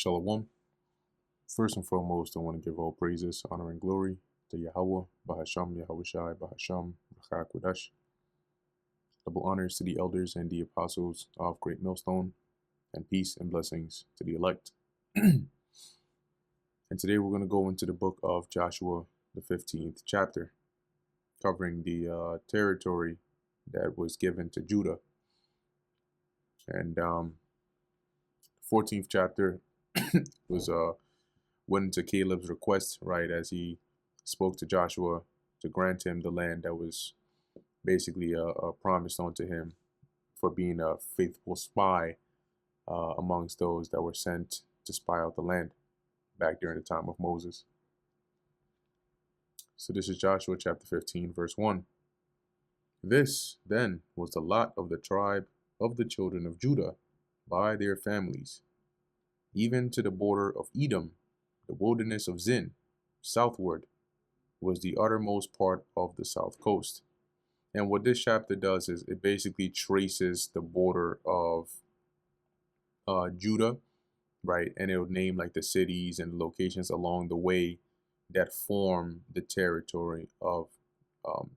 Shalom. First and foremost, I want to give all praises, honor, and glory to Yahweh, Bahasham, Yahushai, Bahasham, Rachakodash. Double honors to the elders and the apostles of Great Millstone, and peace and blessings to the elect. And today we're going to go into the book of Joshua, the 15th chapter, covering the territory that was given to Judah. And 14th chapter was went into Caleb's request, right, as he spoke to Joshua to grant him the land that was basically promised unto him for being a faithful spy amongst those that were sent to spy out the land back during the time of Moses. So this is Joshua chapter 15, verse 1. This, then, was the lot of the tribe of the children of Judah by their families, even to the border of Edom. The wilderness of Zin, southward, was the uttermost part of the south coast. And what this chapter does is it basically traces the border of Judah, right? And it'll name like the cities and locations along the way that form the territory of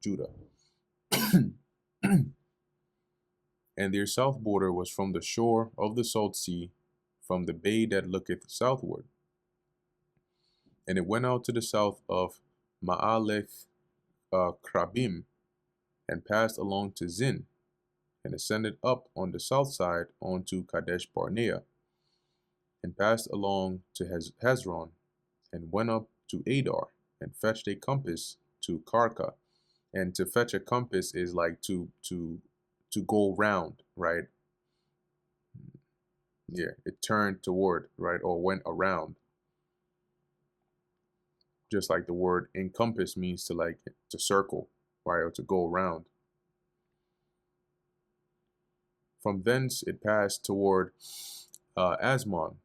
Judah. And their south border was from the shore of the salt sea, from the bay that looketh southward. And it went out to the south of Ma'aleth Krabim, and passed along to Zin, and ascended up on the south side onto Kadesh Barnea, and passed along to Hezron, and went up to Adar, and fetched a compass to Karka. And to fetch a compass is like to go round, right? Yeah, it turned toward, right, or went around. Just like the word encompass means to circle, right, or to go around. From thence it passed toward Asmon,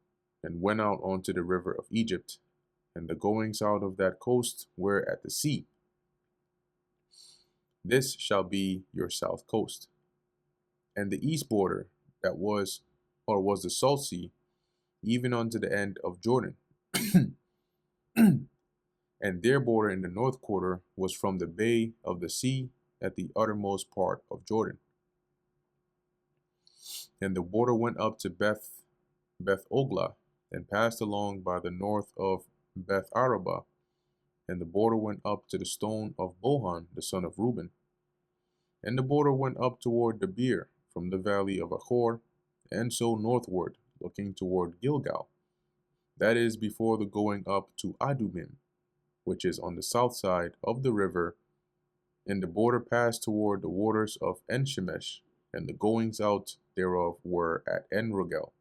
and went out onto the river of Egypt, and the goings out of that coast were at the sea. This shall be your south coast. And the east border that was the salt sea, even unto the end of Jordan. And their border in the north quarter was from the bay of the sea at the uttermost part of Jordan. And the border went up to Beth Ogla, and passed along by the north of Beth Araba. And the border went up to the stone of Bohan, the son of Reuben. And the border went up toward Debir, from the valley of Achor, and so northward, looking toward Gilgal. That is before the going up to Adumim, which is on the south side of the river. And the border passed toward the waters of Enshemesh, and the goings out thereof were at Enrogel.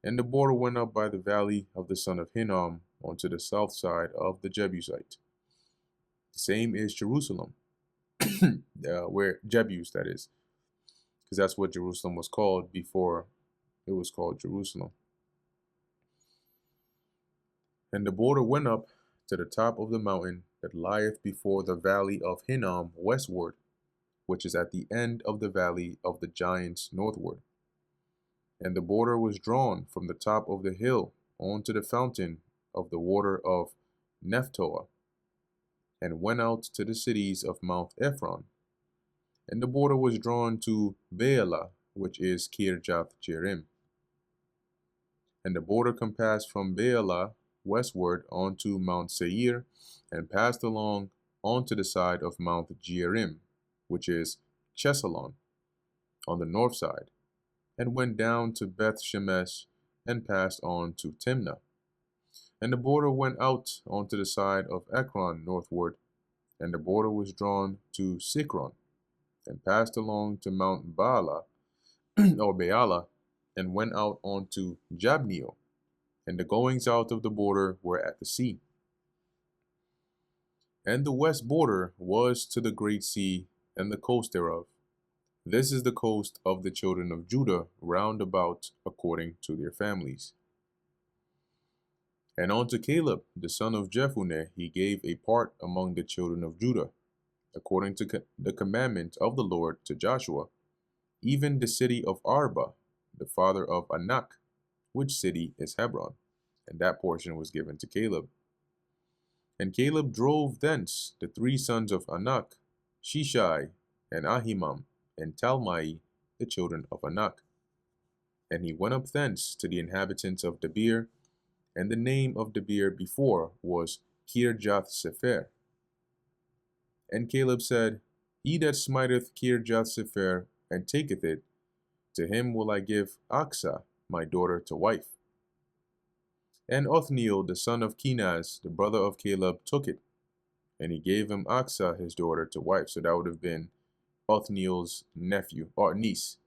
And the border went up by the valley of the son of Hinnom onto the south side of the Jebusite. The same is Jerusalem, where Jebus, that is, because that's what Jerusalem was called before it was called Jerusalem. And the border went up to the top of the mountain that lieth before the valley of Hinnom westward, which is at the end of the valley of the giants northward. And the border was drawn from the top of the hill onto the fountain of the water of Nephtoah, and went out to the cities of Mount Ephron. And the border was drawn to Baalah, which is Kirjath Jearim. And the border compassed from Baalah westward onto Mount Seir, and passed along onto the side of Mount Jearim, which is Chesalon, on the north side, and went down to Beth Shemesh, and passed on to Timnah. And the border went out onto the side of Ekron northward, and the border was drawn to Sikron, and passed along to Mount Baalah, or Baalah, and went out onto Jabneel, and the goings out of the border were at the sea. And the west border was to the great sea, and the coast thereof. This is the coast of the children of Judah round about according to their families. And unto Caleb, the son of Jephunneh, he gave a part among the children of Judah, according to the commandment of the Lord to Joshua, even the city of Arba, the father of Anak, which city is Hebron. And that portion was given to Caleb. And Caleb drove thence the 3 sons of Anak, Shishai, and Ahimam, and Talmai, the children of Anak. And he went up thence to the inhabitants of Debir, and the name of Debir before was Kirjath Sepher. And Caleb said, He that smiteth Kirjath Sepher and taketh it, to him will I give Achsah, my daughter, to wife. And Othniel, the son of Kenaz, the brother of Caleb, took it, and he gave him Achsah, his daughter, to wife. So that would have been Othniel's nephew or niece.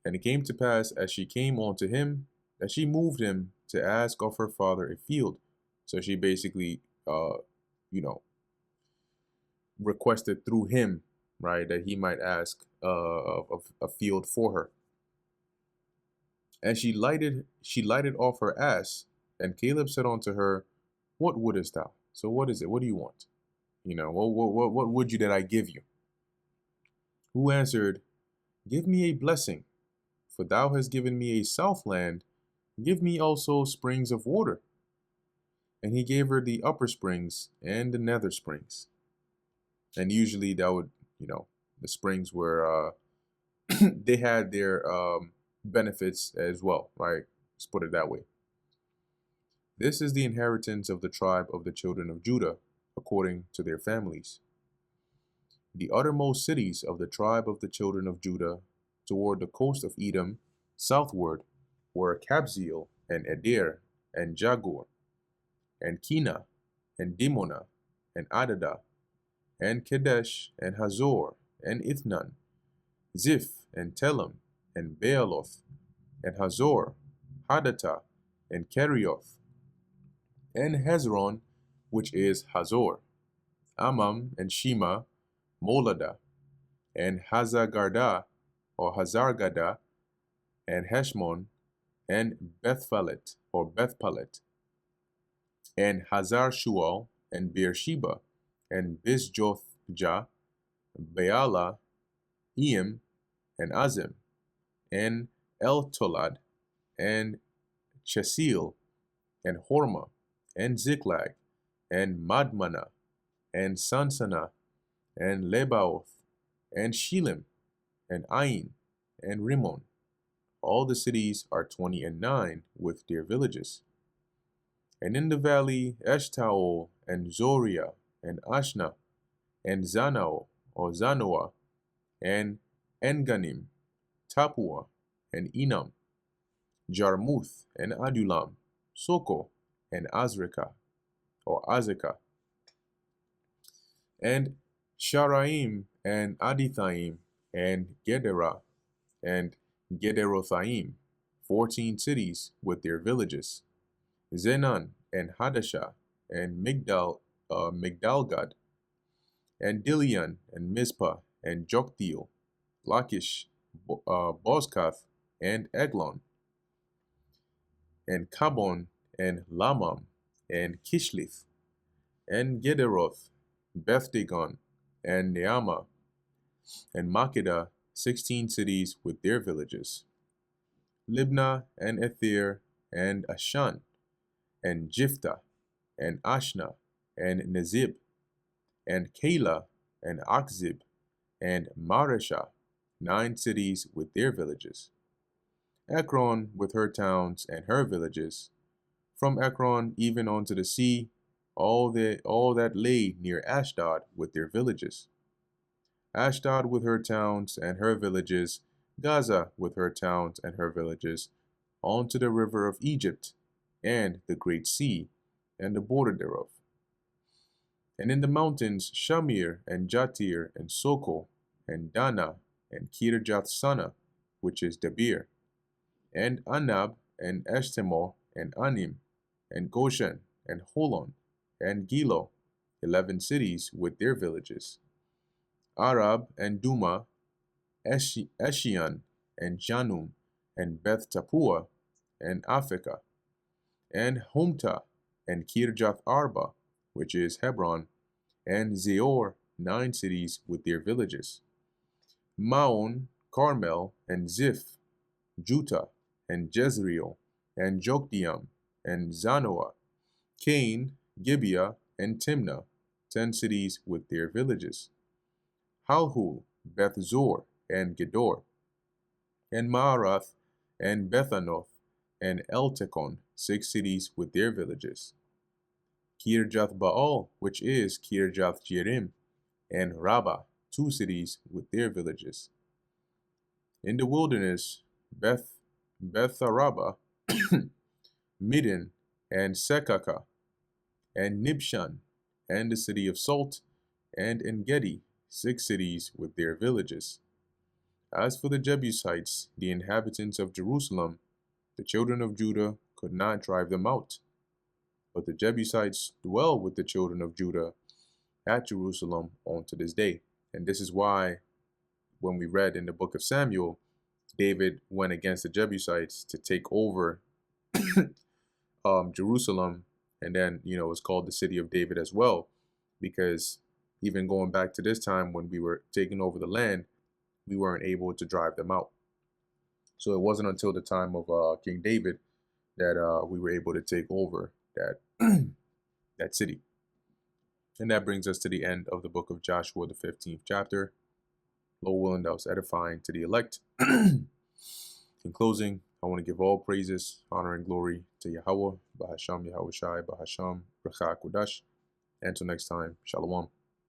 And it came to pass, as she came unto him, that she moved him to ask of her father a field. So she basically, requested through him, right, that he might ask of a field for her. And she lighted off her ass, and Caleb said unto her, What wouldest thou? So what is it? What do you want? What would you that I give you? Who answered, Give me a blessing, for thou hast given me a southland, give me also springs of water. And he gave her the upper springs and the nether springs. And usually that would, the springs were, they had their benefits as well, right? Let's put it that way. This is the inheritance of the tribe of the children of Judah, according to their families. The uttermost cities of the tribe of the children of Judah, toward the coast of Edom, southward, were Kabzeel, and Eder, and Jagur, and Kina, and Dimona, and Adadah, and Kedesh, and Hazor, and Ithnan, Ziph, and Telem, and Baaloth, and Hazor, Hadattah, and Kerioth, and Hezron, which is Hazor, Amam, and Shema, Moladah, and Hazagardah, or Hazargadah, and Heshmon, and Bethphalet, or Bethpalet, and Hazar Shual, and Beersheba, and Bisjothjah, Baalah, Eim, and Azim, and El-Tolad, and Chesil, and Hormah, and Ziklag, and Madmanah, and Sansannah, and Lebaoth, and Shilem, and Ain, and Rimmon. All the cities are 29 with their villages. And in the valley Eshtaol, and Zoriah, and Ashna, and Zanao, or Zanoah, and Enganim, Tapua, and Enam, Jarmuth, and Adulam, Soko, and Azrekah, or Azekah, and Sharaim, and Adithaim, and Gederah, and Gederothaim, 14 cities with their villages. Zenan, and Hadashah, and Migdalgad, and Dilian, and Mizpah, and Joktheel, Lachish, Bozkath, and Eglon, and Kabon, and Lamam, and Kishlith, and Gederoth, Bethdagon, and Neamah, and Makkedah, 16 cities with their villages. Libnah, and Ether, and Ashan, and Jiphthah, and Ashna, and Nezib, and Keilah, and Achzib, and Mareshah, 9 cities with their villages. Ekron with her towns and her villages. From Ekron even unto the sea, all that lay near Ashdod with their villages. Ashdod with her towns and her villages, Gaza with her towns and her villages, on to the river of Egypt, and the great sea, and the border thereof. And in the mountains Shamir, and Jatir, and Soko, and Dana, and Kirjath Sana, which is Debir, and Anab, and Eshtemoh, and Anim, and Goshen, and Holon, and Gilo, 11 cities with their villages. Arab, and Duma, Eshian, and Janum, and Beth Tapua, and Aphekah, and Humta, and Kirjath Arba, which is Hebron, and Zeor, 9 cities with their villages. Maon, Carmel, and Ziph, Juttah, and Jezreel, and Jokdeam, and Zanoah, Cain, Gibeah, and Timnah, 10 cities with their villages. Halhul, Beth Zor, and Gedor, and Maarath, and Bethanoth, and Eltekon, 6 cities with their villages. Kirjath Baal, which is Kirjath Jearim, and Rabbah, 2 cities with their villages. In the wilderness, Betharabah, Middin, and Sekaka, and Nibshan, and the city of Salt, and Engedi, 6 cities with their villages. As for the Jebusites, the inhabitants of Jerusalem, the children of Judah could not drive them out. But the Jebusites dwell with the children of Judah at Jerusalem on to this day. And this is why, when we read in the book of Samuel, David went against the Jebusites to take over Jerusalem, and then it's called the city of David as well, because even going back to this time when we were taking over the land, we weren't able to drive them out. So it wasn't until the time of King David that we were able to take over that that city. And that brings us to the end of the book of Joshua, the 15th chapter. Lord willing, that was edifying to the elect. In closing, I want to give all praises, honor, and glory to Yahweh, Bahasham Yahweh Shai, Bahasham Rechak Kudash. Until next time, Shalom.